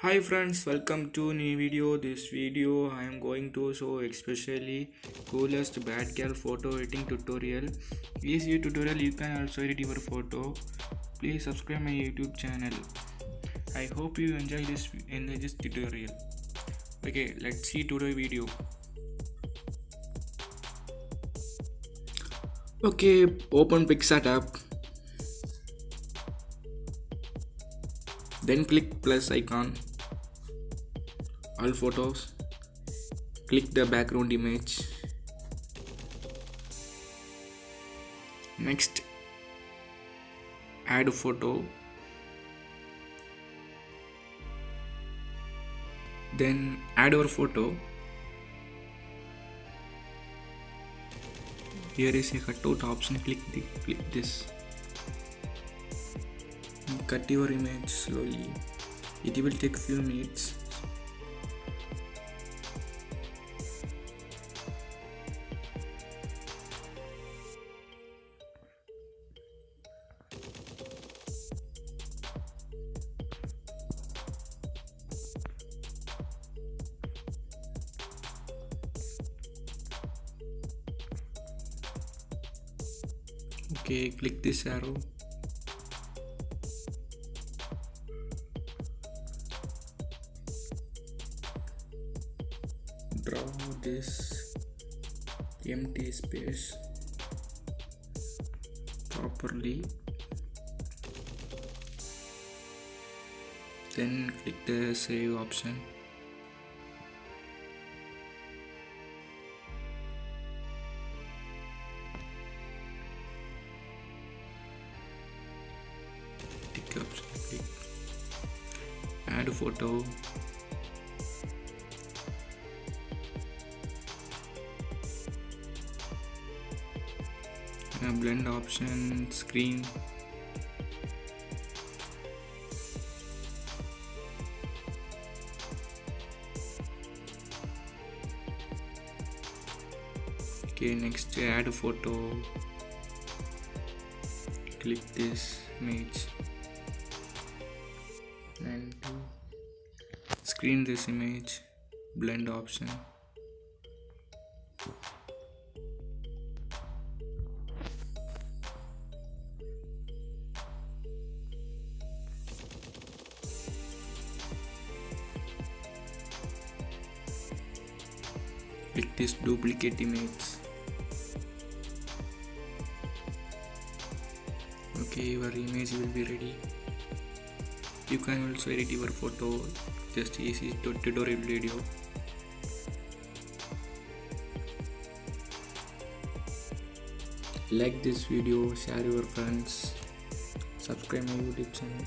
Hi friends, welcome to new video. This video I am going to show especially coolest bad girl photo editing tutorial. Easy tutorial, you can also edit your photo. Please subscribe my YouTube channel. I hope you enjoy this tutorial. Okay, let's see today's video. Okay, open Picsart app. Then click plus icon. All photos. Click the background image. Next, add photo. Then add our photo. Here is a cutout option. Click this. Cut your image slowly. It will take few minutes. Okay, click this arrow. Draw this empty space properly. Then click the save option. Tick option. Click. Add a photo. Blend option, screen. Okay, next add a photo. Click this image and screen this image. Blend option. Click this duplicate image. Okay, your image will be ready. You can also edit your photo, just easy tutorial video. Like this video, share your friends, subscribe my YouTube channel.